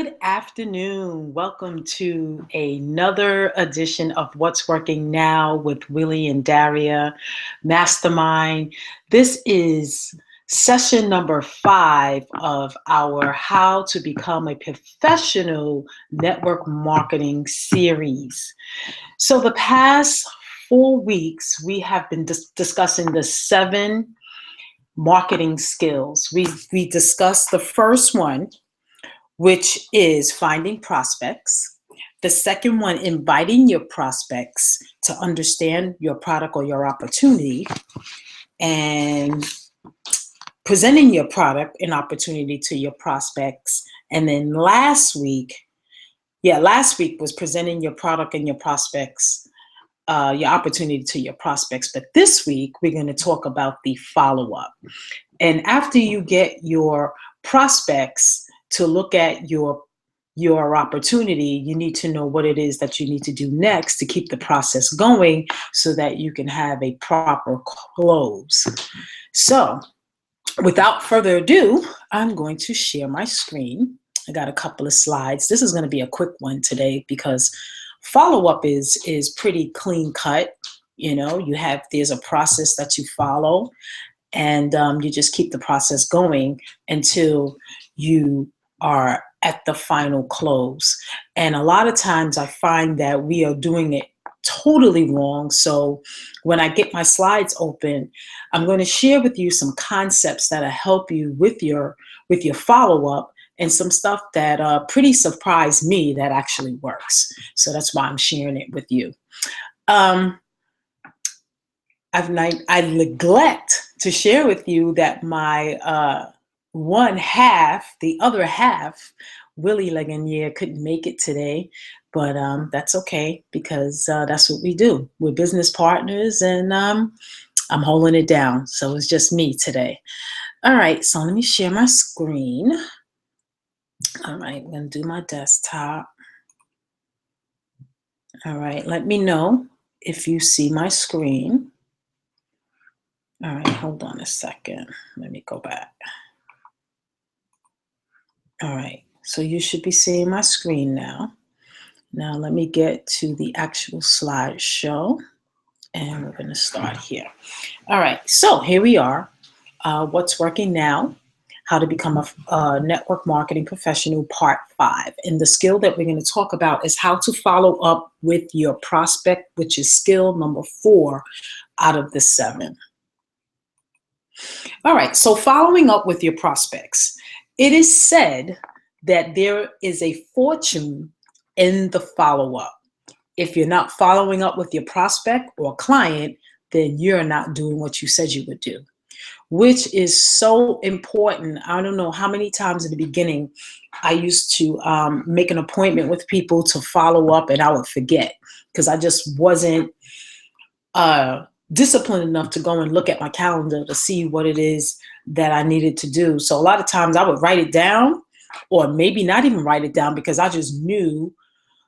Good afternoon. Welcome to another edition of What's Working Now with Willie and Daria Mastermind. This is session number 5 of our How to Become a Professional Network Marketing series. So the past 4 weeks, we have been discussing the 7 marketing skills. We discussed the first one, which is finding prospects. The second one, inviting your prospects to understand your product or your opportunity, and presenting your product and opportunity to your prospects. And then last week was presenting your product and your prospects, your opportunity to your prospects. But this week, we're going to talk about the follow-up. And after you get your prospects to look at your opportunity, you need to know what it is that you need to do next to keep the process going so that you can have a proper close. So without further ado, I'm going to share my screen. I got a couple of slides. This is going to be a quick one today because follow-up is pretty clean cut. You know, there's a process that you follow, and you just keep the process going until you are at the final close. And a lot of times I find that we are doing it totally wrong. So when I get my slides open, I'm going to share with you some concepts that'll help you with your follow-up, and some stuff that pretty surprised me that actually works. So that's why I'm sharing it with you. I neglect to share with you that my the other half, Willie Legonier, couldn't make it today, but that's okay because that's what we do. We're business partners, and I'm holding it down. So it's just me today. All right, so let me share my screen. All right, I'm going to do my desktop. All right, let me know if you see my screen. All right, hold on a second. Let me go back. All right, so you should be seeing my screen now. Now let me get to the actual slideshow, and we're going to start here. All right, so here we are. What's working now? How to become a network marketing professional, part 5. And the skill that we're going to talk about is how to follow up with your prospect, which is skill number 4 out of the 7. All right, so following up with your prospects. It is said that there is a fortune in the follow-up. If you're not following up with your prospect or client, then you're not doing what you said you would do, which is so important. I don't know how many times in the beginning I used to make an appointment with people to follow up, and I would forget because I just wasn't disciplined enough to go and look at my calendar to see what it is that I needed to do. So a lot of times I would write it down, or maybe not even write it down, because I just knew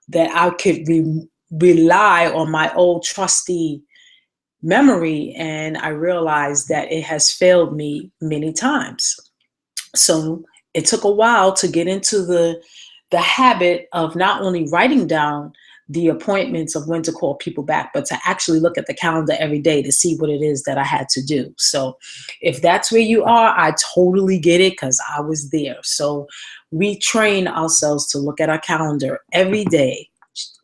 that I could rely on my old trusty memory, and I realized that it has failed me many times. So it took a while to get into the habit of not only writing down the appointments of when to call people back, but to actually look at the calendar every day to see what it is that I had to do. So if that's where you are, I totally get it because I was there. So we train ourselves to look at our calendar every day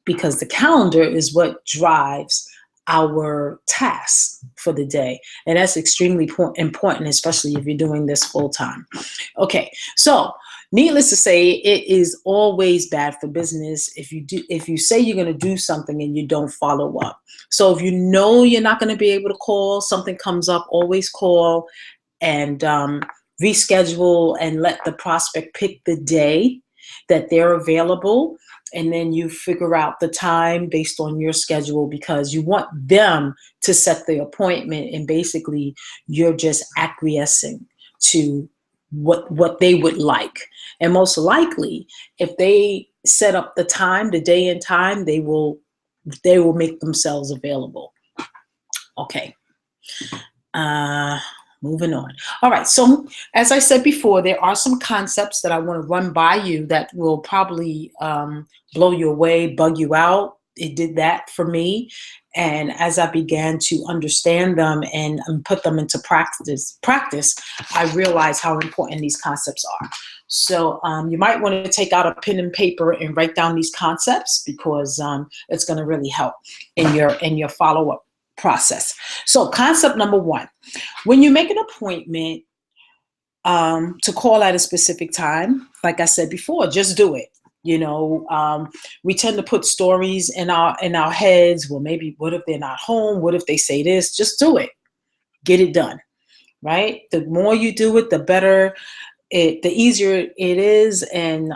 because the calendar is what drives our tasks for the day. And that's extremely important, especially if you're doing this full time. Okay, so needless to say, it is always bad for business if you say you're going to do something and you don't follow up. So if you know you're not going to be able to call, something comes up, always call and reschedule and let the prospect pick the day that they're available. And then you figure out the time based on your schedule, because you want them to set the appointment, and basically you're just acquiescing to what they would like. And most likely, if they set up the time, the day and time, they will make themselves available. Okay. Moving on. All right. So, as I said before, there are some concepts that I want to run by you that will probably blow you away, bug you out. It did that for me. And as I began to understand them and put them into practice, I realized how important these concepts are. So you might want to take out a pen and paper and write down these concepts because it's going to really help in your follow up process. So concept number one. When you make an appointment to call at a specific time, like I said before, just do it. We tend to put stories in our heads. Well, maybe what if they're not home? What if they say this? Just do it. Get it done. Right? The more you do it, the better the easier it is, and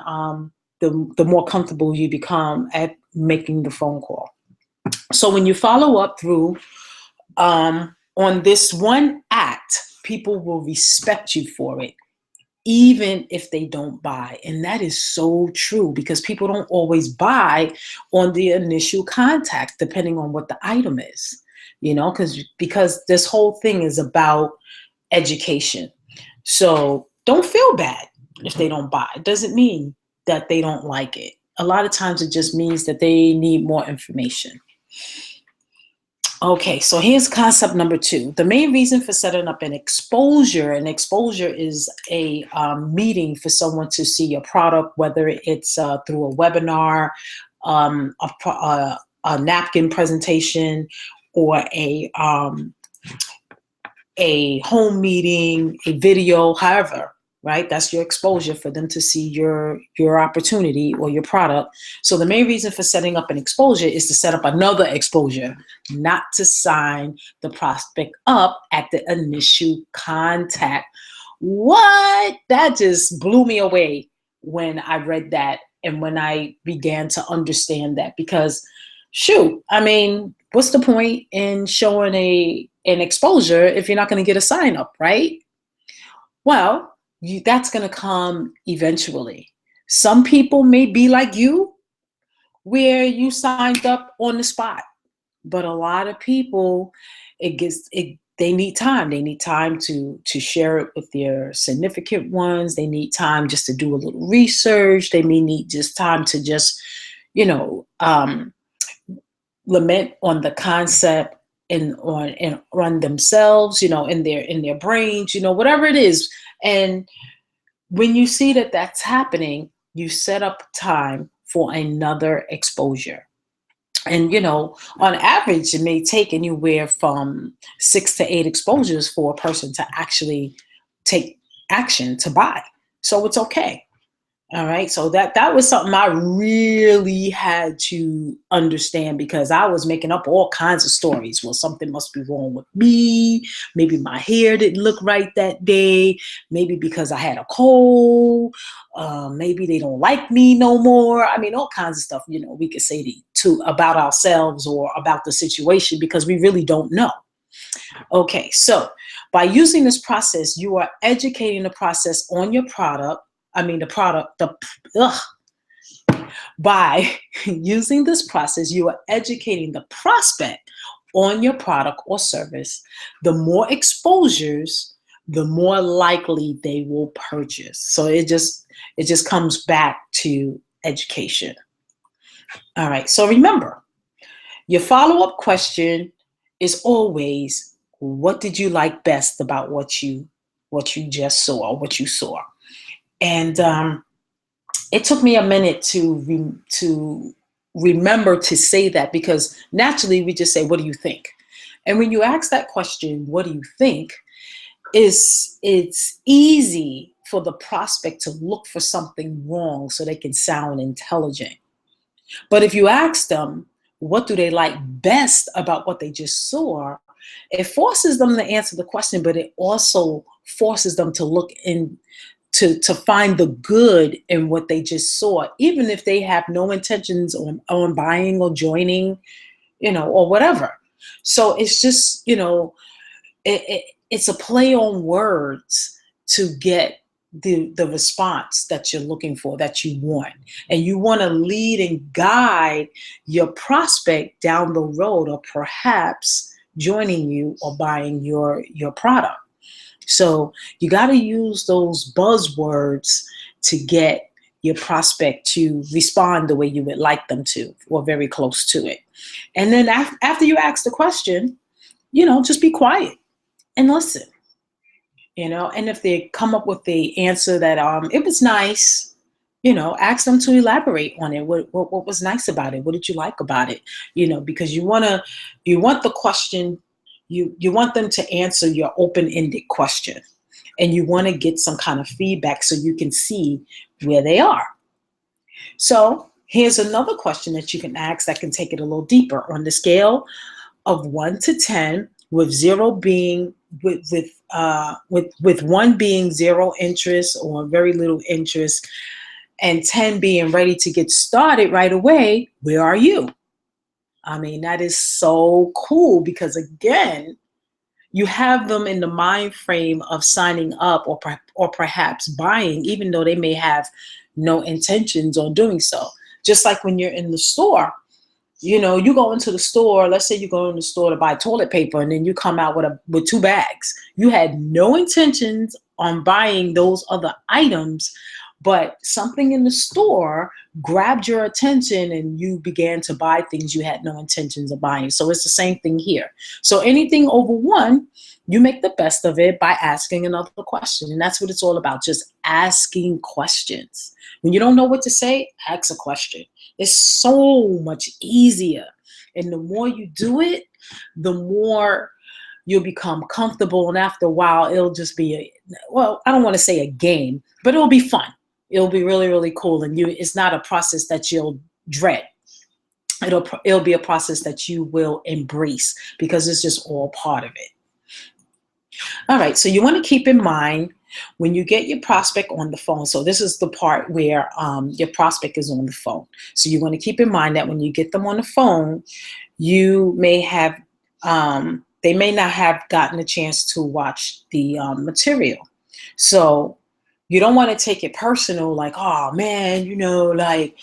the more comfortable you become at making the phone call. So when you follow up through on this one act, people will respect you for it, even if they don't buy. And that is so true because people don't always buy on the initial contact, depending on what the item is, because this whole thing is about education. So don't feel bad if they don't buy. It doesn't mean that they don't like it. A lot of times it just means that they need more information. Okay, so here's concept number two. The main reason for setting up an exposure is a meeting for someone to see your product, whether it's through a webinar, a napkin presentation, or a home meeting, a video, however, right? That's your exposure for them to see your opportunity or your product. So the main reason for setting up an exposure is to set up another exposure, not to sign the prospect up at the initial contact. What? That just blew me away when I read that and when I began to understand that, because shoot, I mean, what's the point in showing an exposure if you're not going to get a sign up, right? Well, that's going to come eventually. Some people may be like you, where you signed up on the spot, but a lot of people, they need time. They need time to share it with their significant ones. They need time just to do a little research. They may need just time to just, lament on the concept and run themselves, in their brains, whatever it is. And when you see that that's happening, you set up time for another exposure. And, on average, it may take anywhere from 6 to 8 exposures for a person to actually take action to buy. So it's okay. All right. So that was something I really had to understand, because I was making up all kinds of stories. Well, something must be wrong with me. Maybe my hair didn't look right that day. Maybe because I had a cold. Maybe they don't like me no more. I mean, all kinds of stuff, we could say to about ourselves or about the situation, because we really don't know. Okay. So by using this process, you are educating the process on your product. By using this process, you are educating the prospect on your product or service. The more exposures, the more likely they will purchase. So it just comes back to education. All right. So remember, your follow-up question is always, what did you like best about what you just saw, or what you saw? And it took me a minute to remember to say that, because naturally we just say, what do you think? And when you ask that question, what do you think, it's easy for the prospect to look for something wrong so they can sound intelligent. But if you ask them, what do they like best about what they just saw, it forces them to answer the question, but it also forces them to look in to find the good in what they just saw, even if they have no intentions on buying or joining, or whatever. So it's just, it's a play on words to get the response that you're looking for, that you want. And you want to lead and guide your prospect down the road, or perhaps joining you or buying your product. So you got to use those buzzwords to get your prospect to respond the way you would like them to, or very close to it. And then after you ask the question, just be quiet and listen. And if they come up with the answer that it was nice, ask them to elaborate on it. What was nice about it? What did you like about it? Because you want the question, you want them to answer your open-ended question, and you want to get some kind of feedback so you can see where they are. So here's another question that you can ask that can take it a little deeper. On the scale of 1 to 10, with zero being with one being zero interest or very little interest, and 10 being ready to get started right away, where are you? I mean, that is so cool, because again, you have them in the mind frame of signing up, or perhaps buying, even though they may have no intentions on doing so. Just like when you're in the store, you go into the store, let's say you go in the store to buy toilet paper, and then you come out with 2 bags. You had no intentions on buying those other items, but something in the store grabbed your attention and you began to buy things you had no intentions of buying. So it's the same thing here. So anything over 1, you make the best of it by asking another question. And that's what it's all about, just asking questions. When you don't know what to say, ask a question. It's so much easier. And the more you do it, the more you'll become comfortable. And after a while, it'll just be I don't want to say a game, but it'll be fun. It'll be really, really cool. And it's not a process that you'll dread. It'll be a process that you will embrace, because it's just all part of it. All right. So you want to keep in mind when you get your prospect on the phone. So this is the part where your prospect is on the phone. So you want to keep in mind that when you get them on the phone, you may have, they may not have gotten a chance to watch the material. So you don't want to take it personal, like, oh man, like,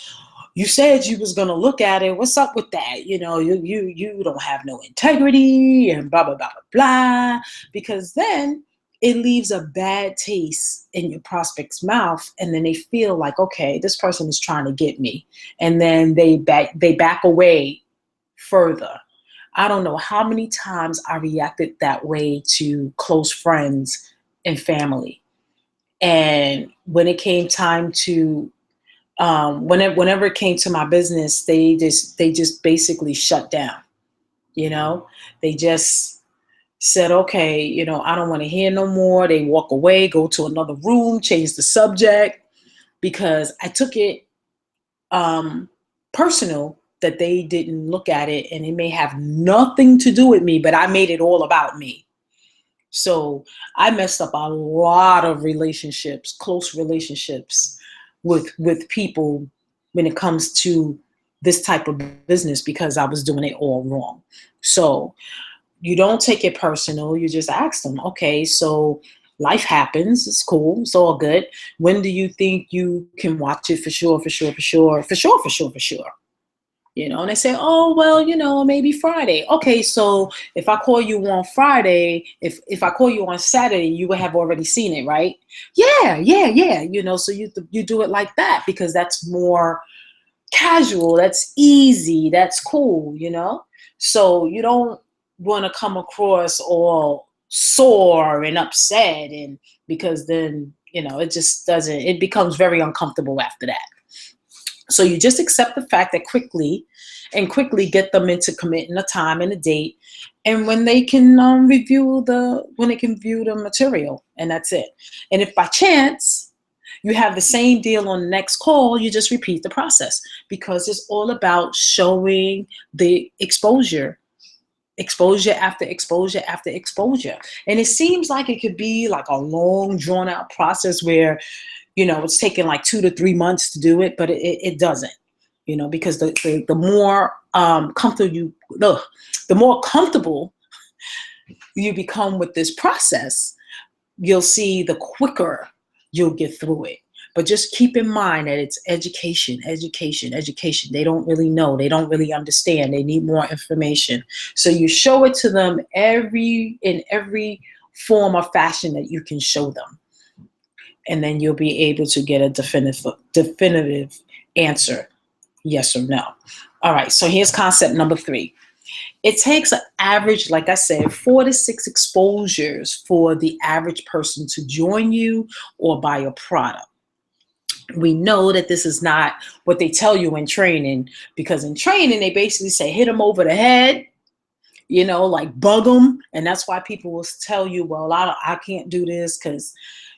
you said you was gonna look at it. What's up with that? You don't have no integrity and blah blah blah blah blah. Because then it leaves a bad taste in your prospect's mouth, and then they feel like, okay, this person is trying to get me, and then they back away further. I don't know how many times I reacted that way to close friends and family, and when it came time to whenever it came to my business, they just basically shut down. They just said, okay, I don't want to hear no more. They walk away, go to another room, change the subject, because I took it personal that they didn't look at it, and it may have nothing to do with me, but I made it all about me. So I messed up a lot of relationships, close relationships with people when it comes to this type of business, because I was doing it all wrong. So you don't take it personal. You just ask them, okay, so life happens. It's cool. It's all good. When do you think you can watch it for sure, for sure, for sure, for sure, for sure, for sure? And they say, oh, well, maybe Friday. Okay, so if I call you on Friday, if I call you on Saturday, you would have already seen it, right? Yeah. So you do it like that, because that's more casual, that's easy, that's cool, So you don't want to come across all sore and upset, and because then, it just doesn't, it becomes very uncomfortable after that. So you just accept the fact that quickly get them into committing a time and a date, and when they can view the material, and that's it. And if by chance you have the same deal on the next call, you just repeat the process, because it's all about showing the exposure after exposure after exposure. And it seems like it could be like a long drawn out process where it's taking like 2 to 3 months to do it, but it doesn't, because the more the more comfortable you become with this process, you'll see the quicker you'll get through it. But just keep in mind that it's education. They don't really know. They don't really understand. They need more information. So you show it to them in every form or fashion that you can show them. And then you'll be able to get a definitive answer, yes or no. All right, so here's concept number 3. It takes an average, like I said, 4 to 6 exposures for the average person to join you or buy a product. We know that this is not what they tell you in training, because in training, they basically say, hit them over the head, like bug them. And that's why people will tell you, well, I can't do this because,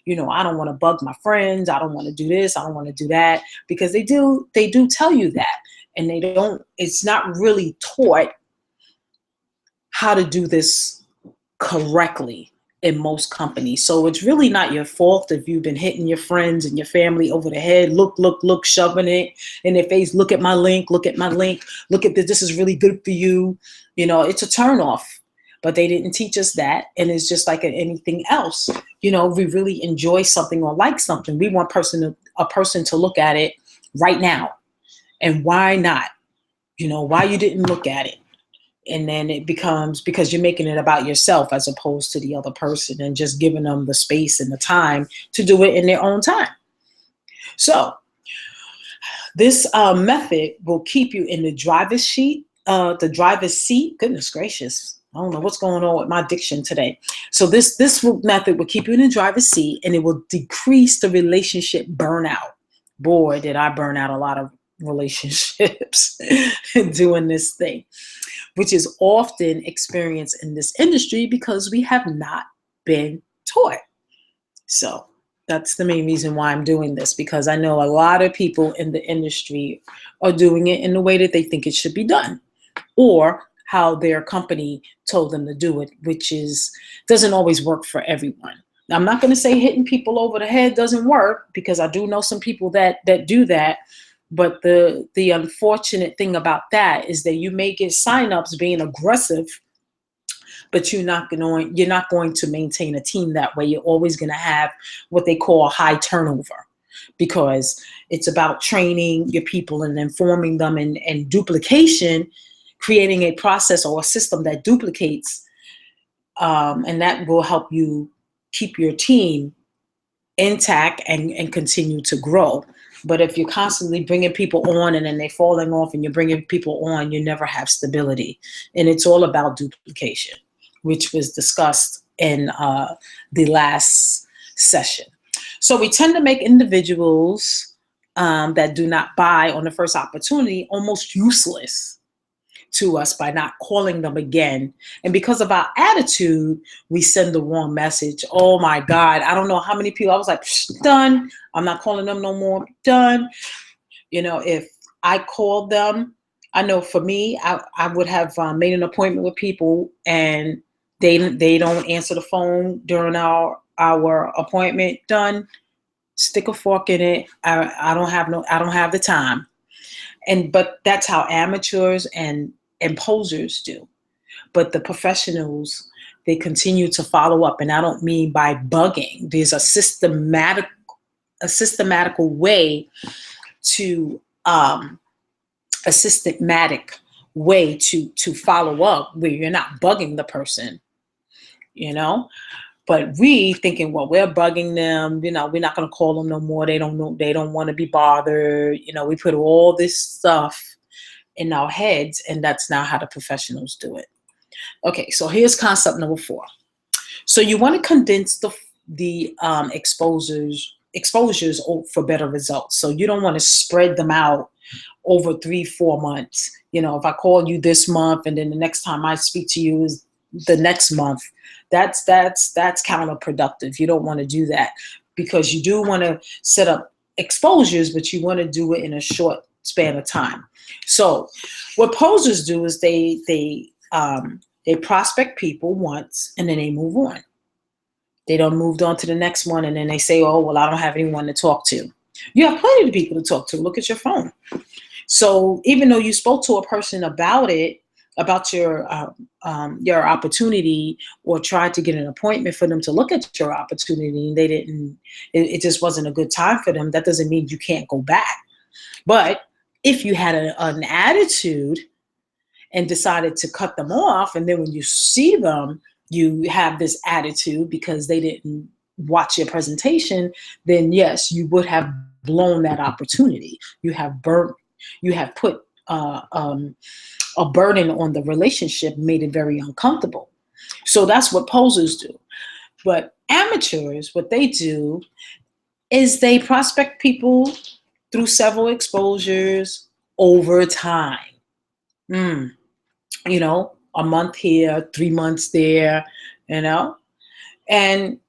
I don't want to bug my friends. I don't want to do this. I don't want to do that, because they do tell you that. And it's not really taught how to do this correctly in most companies. So it's really not your fault if you've been hitting your friends and your family over the head, look, shoving it in their face. Look at my link, look at this. This is really good for you. It's a turnoff, but they didn't teach us that. And it's just like anything else. We really enjoy something or like something. We want a person to look at it right now. And why not? Why you didn't look at it. And then it becomes, because you're making it about yourself as opposed to the other person, and just giving them the space and the time to do it in their own time. So this method will keep you in the driver's seat. Goodness gracious. I don't know what's going on with my diction today. So this method will keep you in the driver's seat, and it will decrease the relationship burnout. Boy, did I burn out a lot of relationships doing this thing, which is often experienced in this industry because we have not been taught. So that's the main reason why I'm doing this, because I know a lot of people in the industry are doing it in the way that they think it should be done, or how their company told them to do it, which doesn't always work for everyone. Now, I'm not going to say hitting people over the head doesn't work, because I do know some people that do that. But the unfortunate thing about that is that you may get signups being aggressive, but you're not going to maintain a team that way. You're always going to have what they call high turnover, because it's about training your people and informing them, and duplication, creating a process or a system that duplicates, and that will help you keep your team intact and continue to grow. But if you're constantly bringing people on and then they're falling off, and you're bringing people on, you never have stability. And it's all about duplication, which was discussed in the last session. So we tend to make individuals that do not buy on the first opportunity almost useless to us by not calling them again. And because of our attitude, we send the wrong message. Oh my God, I don't know how many people, I was like, done. I'm not calling them no more, done. If I called them, I know for me, I would have made an appointment with people, and they don't answer the phone during our appointment, done. Stick a fork in it. I don't have the time. But that's how amateurs and posers do. But the professionals, they continue to follow up. And I don't mean by bugging. There's a systematical way to to follow up, where you're not bugging the person, But we thinking, well, we're bugging them, we're not going to call them no more. They don't know, they don't want to be bothered. We put all this stuff in our heads, and that's not how the professionals do it. Okay, so here's concept number 4. So you want to condense the exposures for better results. So you don't want to spread them out over 3-4 months. If I call you this month, and then the next time I speak to you is the next month, that's counterproductive. You don't want to do that, because you do want to set up exposures, but you want to do it in a short span of time. So what posers do is they prospect people once, and then they move on. They don't move on to the next one, and then they say, oh, well, I don't have anyone to talk to. You have plenty of people to talk to. Look at your phone. So even though you spoke to a person about your opportunity, or tried to get an appointment for them to look at your opportunity, and they didn't, it just wasn't a good time for them, that doesn't mean you can't go back. But if you had an attitude and decided to cut them off, and then when you see them, you have this attitude because they didn't watch your presentation, then yes, you would have blown that opportunity. You have put a burden on the relationship, made it very uncomfortable. So that's what posers do. But amateurs, what they do is they prospect people through several exposures over time. Mm, a month here, 3 months there, you know, and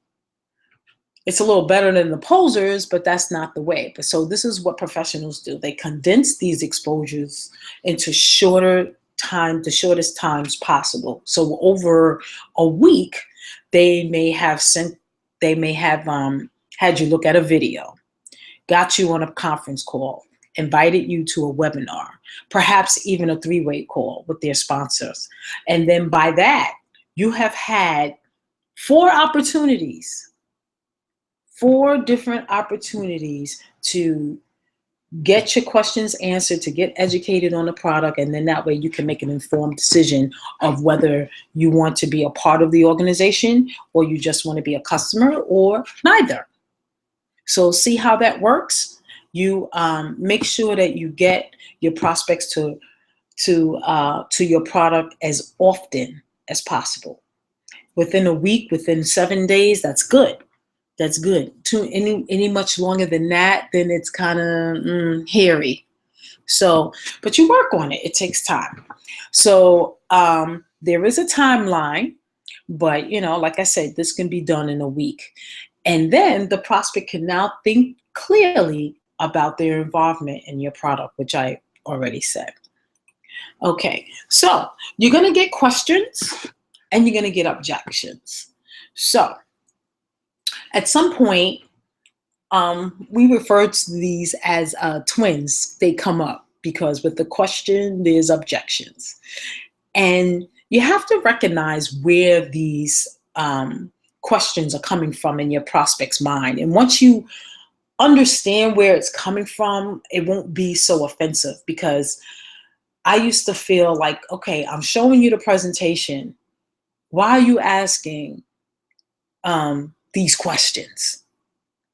it's a little better than the posers, but that's not the way. But so this is what professionals do. They condense these exposures into the shortest times possible. So over a week, they may have had you look at a video, got you on a conference call, invited you to a webinar, perhaps even a three-way call with their sponsors. And then by that, you have had four different opportunities to get your questions answered, to get educated on the product, and then that way you can make an informed decision of whether you want to be a part of the organization or you just want to be a customer or neither. So see how that works. You make sure that you get your prospects to your product as often as possible. Within a week, within 7 days, that's good. That's good. Any much longer than that, then it's kind of hairy. So, but you work on it. It takes time. So there is a timeline, but like I said, this can be done in a week. And then the prospect can now think clearly about their involvement in your product, which I already said. Okay, so you're going to get questions and you're going to get objections. So at some point, we refer to these as twins. They come up because with the question, there's objections. And you have to recognize where these questions are coming from in your prospect's mind. And once you understand where it's coming from, it won't be so offensive, because I used to feel like, okay, I'm showing you the presentation. Why are you asking these questions?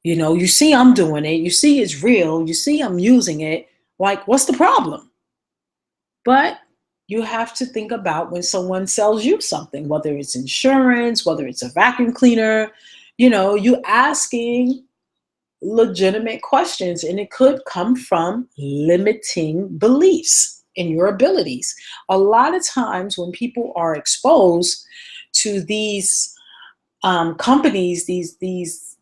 You see I'm doing it. You see it's real. You see I'm using it. Like, what's the problem? But you have to think about when someone sells you something, whether it's insurance, whether it's a vacuum cleaner, you're asking legitimate questions, and it could come from limiting beliefs in your abilities. A lot of times when people are exposed to these companies, these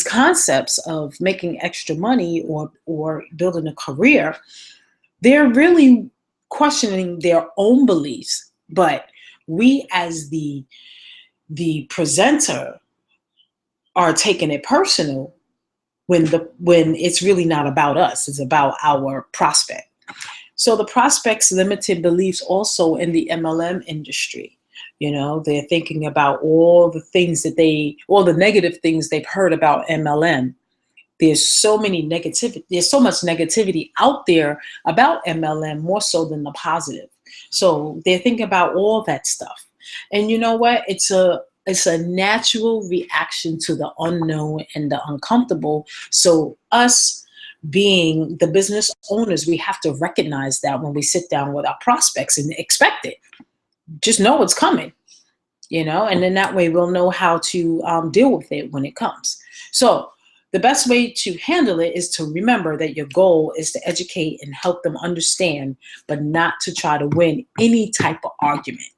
concepts of making extra money or building a career, they're really questioning their own beliefs. But we as the presenter are taking it personal when it's really not about us. It's about our prospect. So the prospect's limited beliefs also in the MLM industry. They're thinking about all the negative things they've heard about MLM. There's so much negativity out there about MLM, more so than the positive. So they're thinking about all that stuff. And you know what? It's a natural reaction to the unknown and the uncomfortable. So us being the business owners, we have to recognize that when we sit down with our prospects and expect it. Just know it's coming, and then that way we'll know how to deal with it when it comes. So the best way to handle it is to remember that your goal is to educate and help them understand, but not to try to win any type of argument.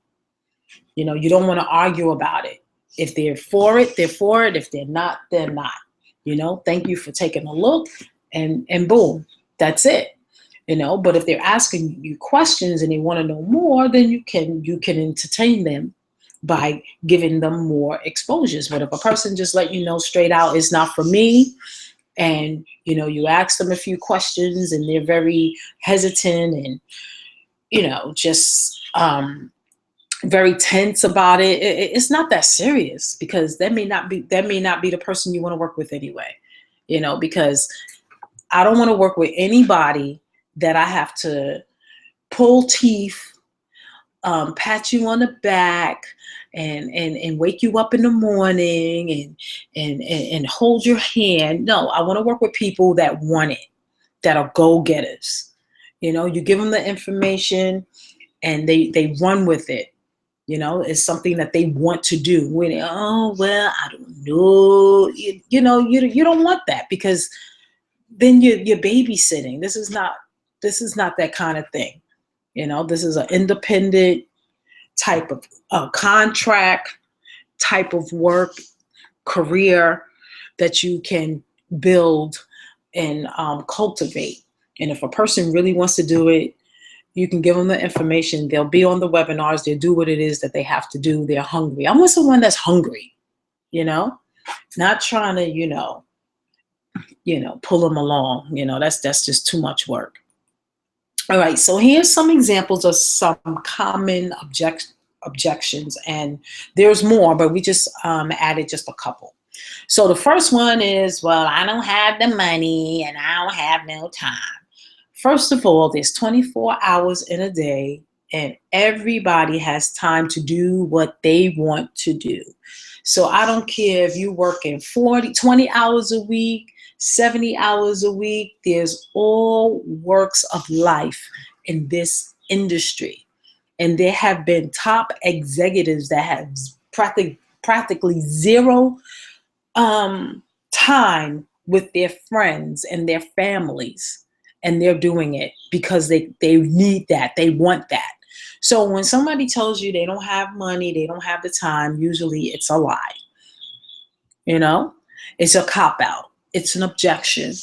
You don't want to argue about it. If they're for it, they're for it. If they're not, they're not. Thank you for taking a look, and boom, that's it. But if they're asking you questions and they want to know more, then you can entertain them by giving them more exposures. But if a person just let you know straight out, it's not for me, and you ask them a few questions and they're very hesitant and just very tense about it, it's not that serious, because that may not be the person you want to work with anyway. Because I don't want to work with anybody that I have to pull teeth pat you on the back and wake you up in the morning and hold your hand. No, I want to work with people that want it, that are go-getters. You give them the information and they run with it. It's something that they want to do. Oh, well, I don't know. You don't want that, because then you're babysitting. This is not that kind of thing. This is an independent type of contract type of work, career that you can build and cultivate. And if a person really wants to do it, you can give them the information. They'll be on the webinars. They'll do what it is that they have to do. They're hungry. I want someone that's hungry, not trying to, pull them along. That's just too much work. All right. So here's some examples of some common objections, and there's more, but we just added just a couple. So the first one is, well, I don't have the money and I don't have no time. First of all, there's 24 hours in a day, and everybody has time to do what they want to do. So I don't care if you're working 20 hours a week, 70 hours a week. There's all works of life in this industry. And there have been top executives that have practically zero time with their friends and their families. And they're doing it because they need that. They want that. So when somebody tells you they don't have money, they don't have the time, usually it's a lie. It's a cop-out. It's an objection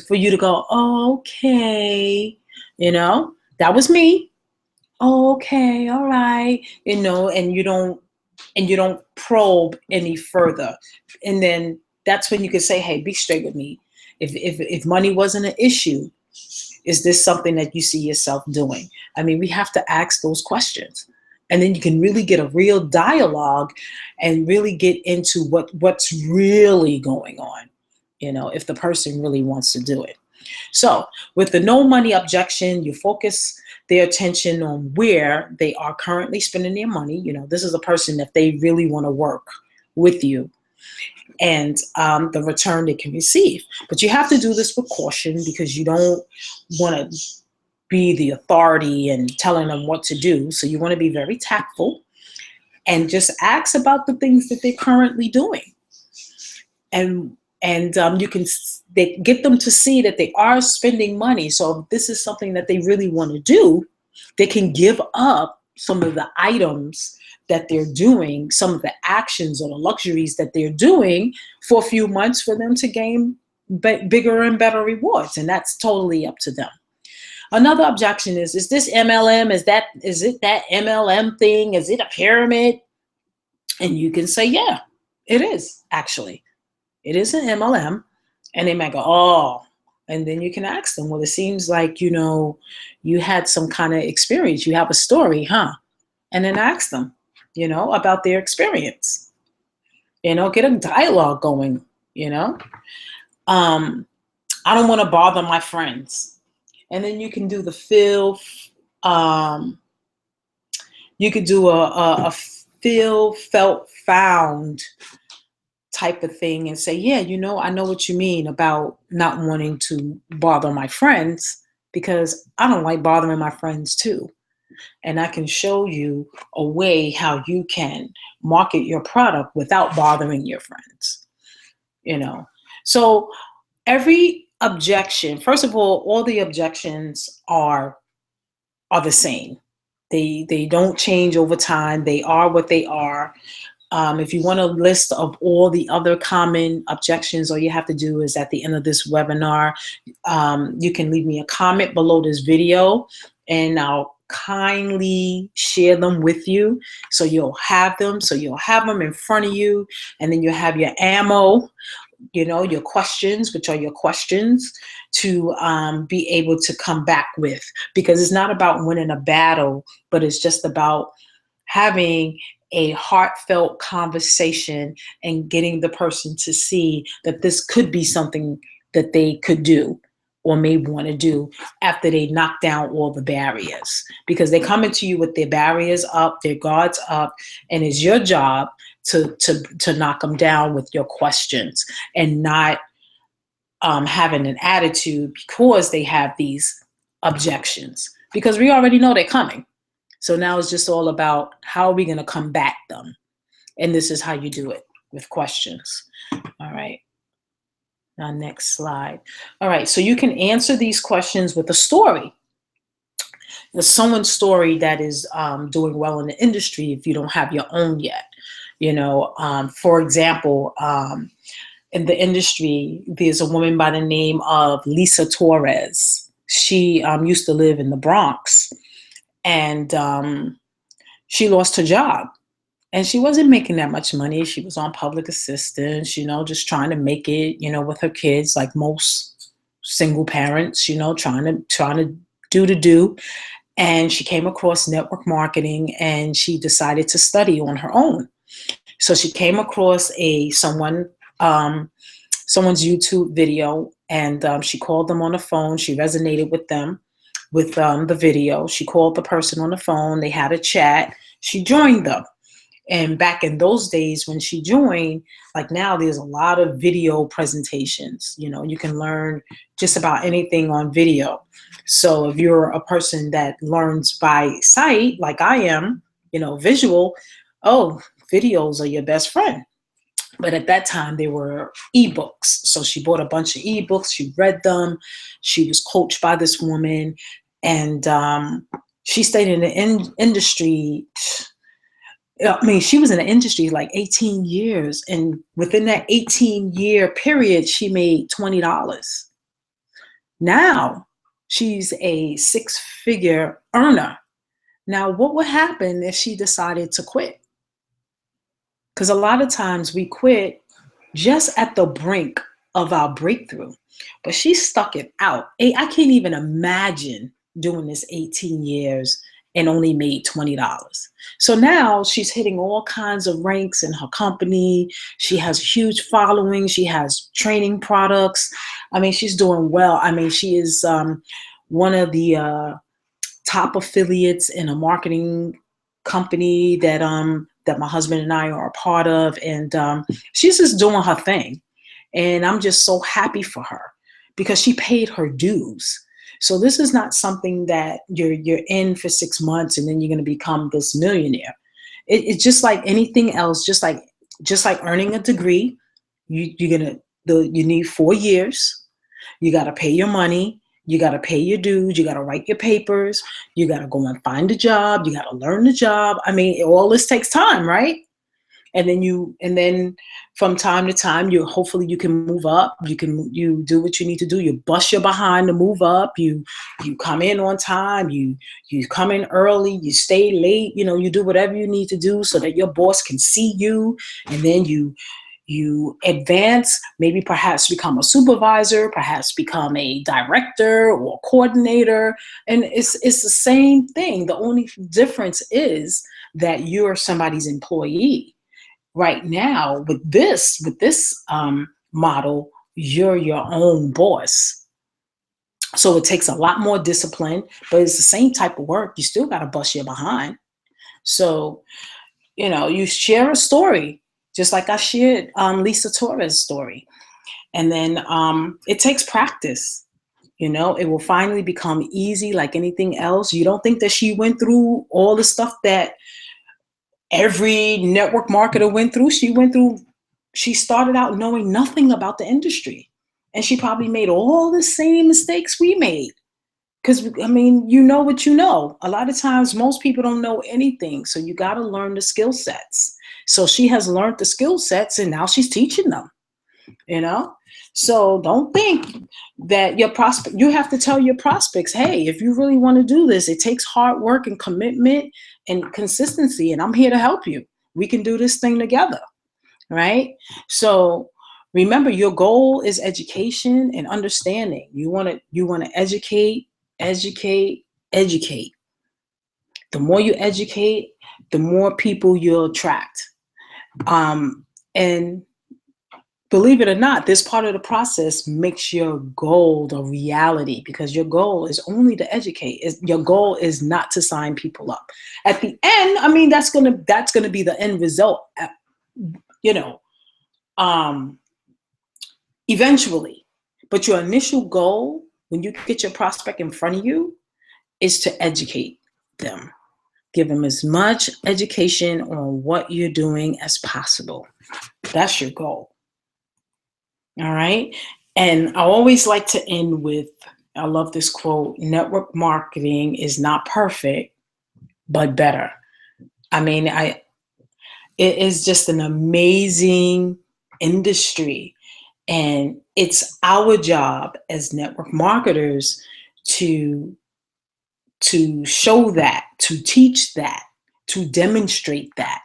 for you to go, oh, okay, that was me. Oh, okay, all right, and you don't probe any further. And then that's when you can say, hey, be straight with me. If money wasn't an issue, is this something that you see yourself doing? I mean, we have to ask those questions. And then you can really get a real dialogue and really get into what's really going on, if the person really wants to do it. So with the no money objection, you focus their attention on where they are currently spending their money. This is a person that they really want to work with you, and the return they can receive. But you have to do this with caution, because you don't want to be the authority and telling them what to do. So you want to be very tactful and just ask about the things that they're currently doing. And you can get them to see that they are spending money. So if this is something that they really want to do, they can give up some of the items that they're doing, some of the actions or the luxuries that they're doing for a few months for them to gain bigger and better rewards. And that's totally up to them. Another objection is this MLM? Is it that MLM thing? Is it a pyramid? And you can say, yeah, it is actually. It is an MLM. And they might go, oh, and then you can ask them, well, it seems like, you had some kind of experience. You have a story, huh? And then ask them, about their experience, get a dialogue going, I don't want to bother my friends. And then you can do the you could do a feel, felt, found type of thing and say, yeah, I know what you mean about not wanting to bother my friends, because I don't like bothering my friends too. And I can show you a way how you can market your product without bothering your friends. So every objection, first of all the objections are the same. They don't change over time. They are what they are. If you want a list of all the other common objections, all you have to do is at the end of this webinar, you can leave me a comment below this video, and I'll kindly share them with you. So you'll have them in front of you, and then you'll have your ammo, your questions, which are your questions to be able to come back with, because it's not about winning a battle, but it's just about having a heartfelt conversation and getting the person to see that this could be something that they could do, or may want to do after they knock down all the barriers, because they come into you with their barriers up, their guards up, and it's your job to knock them down with your questions and not having an attitude because they have these objections, because we already know they're coming. So now it's just all about how are we going to combat them? And this is how you do it, with questions. All right. Now, next slide. All right. So you can answer these questions with a story. There's someone's story that is doing well in the industry if you don't have your own yet. For example, in the industry, there's a woman by the name of Lisa Torres. She used to live in the Bronx, and she lost her job. And she wasn't making that much money. She was on public assistance, just trying to make it, with her kids, like most single parents, trying to do. And she came across network marketing, and she decided to study on her own. So she came across someone's YouTube video, and she called them on the phone. She resonated with them with the video. She called the person on the phone. They had a chat. She joined them. And back in those days when she joined, like now, there's a lot of video presentations. You can learn just about anything on video. So if you're a person that learns by sight, like I am, visual, videos are your best friend. But at that time, they were ebooks. So she bought a bunch of ebooks. She read them. She was coached by this woman. And she stayed in the industry. She was in the industry like 18 years. And within that 18-year period, she made $20. Now, she's a six-figure earner. Now, what would happen if she decided to quit? Because a lot of times we quit just at the brink of our breakthrough, but she stuck it out. I can't even imagine doing this 18 years and only made $20. So now she's hitting all kinds of ranks in her company. She has a huge following. She has training products. She's doing well. She is one of the top affiliates in a marketing company that my husband and I are a part of. And she's just doing her thing. And I'm just so happy for her because she paid her dues. So this is not something that you're in for 6 months and then you're going to become this millionaire. It's just like anything else, just like earning a degree. You need 4 years. You got to pay your money. You got to pay your dues. You got to write your papers. You got to go and find a job. You got to learn the job. All this takes time, right? And then from time to time, hopefully you can move up. You do what you need to do. You bust your behind to move up. You come in on time. You come in early. You stay late. You do whatever you need to do so that your boss can see you. And then you advance, maybe perhaps become a supervisor, perhaps become a director or coordinator. And it's the same thing. The only difference is that you're somebody's employee. Right now, with this model, you're your own boss. So it takes a lot more discipline, but it's the same type of work. You still got to bust your behind. So, you share a story, just like I shared Lisa Torres' story. And then it takes practice. It will finally become easy like anything else. You don't think that she went through all the stuff that every network marketer went through. She started out knowing nothing about the industry. And she probably made all the same mistakes we made. Because, you know what you know. A lot of times, most people don't know anything. So you got to learn the skill sets. So she has learned the skill sets and now she's teaching them, So don't think that you have to tell your prospects, hey, if you really want to do this, it takes hard work and commitment and consistency, and I'm here to help you. We can do this thing together, right? So remember, your goal is education and understanding. You want to educate. The more you educate, the more people you'll attract. And believe it or not, this part of the process makes your goal a reality, because your goal is only to educate. Your goal is not to sign people up. At the end, I mean, that's gonna be the end result, you know, um, eventually. But your initial goal, when you get your prospect in front of you, is to educate them. Give them as much education on what you're doing as possible. That's your goal. All right. And I always like to end with, I love this quote: network marketing is not perfect, but better. I mean, it is just an amazing industry. And it's our job as network marketers to show that, to teach that, to demonstrate that,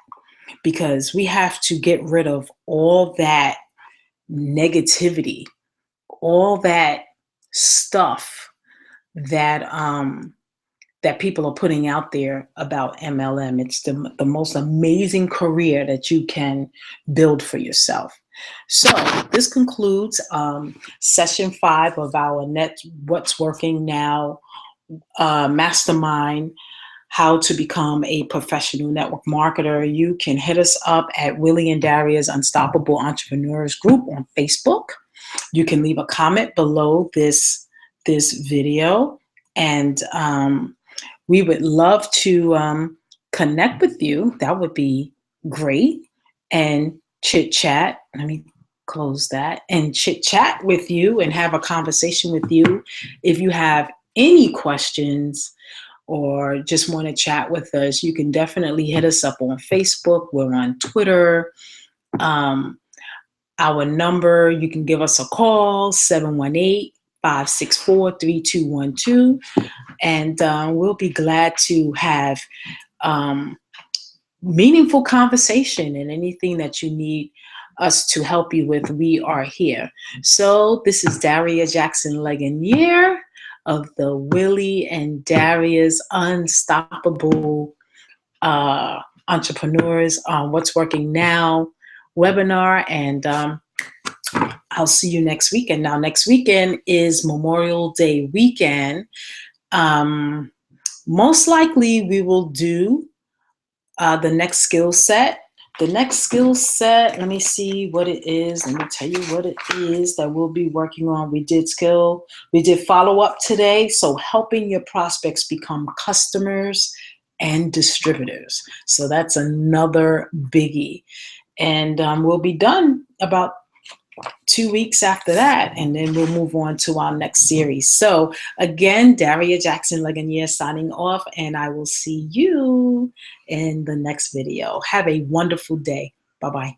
because we have to get rid of all that negativity, all that stuff that that people are putting out there about MLM. It's the most amazing career that you can build for yourself. So this concludes session 5 of our What's Working Now Mastermind, how to become a professional network marketer. You can hit us up at Willie and Daria's Unstoppable Entrepreneurs Group on Facebook. You can leave a comment below this video, and we would love to connect with you. That would be great. And chit chat. Let me close that. And chit chat with you and have a conversation with you. If you have any questions or just want to chat with us, you can definitely hit us up on Facebook. We're on Twitter. Our number, you can give us a call, 718-564-3212. And we'll be glad to have meaningful conversation, and anything that you need us to help you with, we are here. So this is Daria Jackson Legonier of the Willie and Daria's Unstoppable Entrepreneurs on What's Working Now webinar. And I'll see you next weekend. Now, next weekend is Memorial Day weekend. Most likely we will do the next skill set. The next skill set, let me see what it is. Let me tell you what it is that we'll be working on. We did follow up today. So helping your prospects become customers and distributors. So that's another biggie. And we'll be done about 2 weeks after that, and then we'll move on to our next series. So again, Daria Jackson Legonier signing off, and I will see you in the next video. Have a wonderful day. Bye-bye.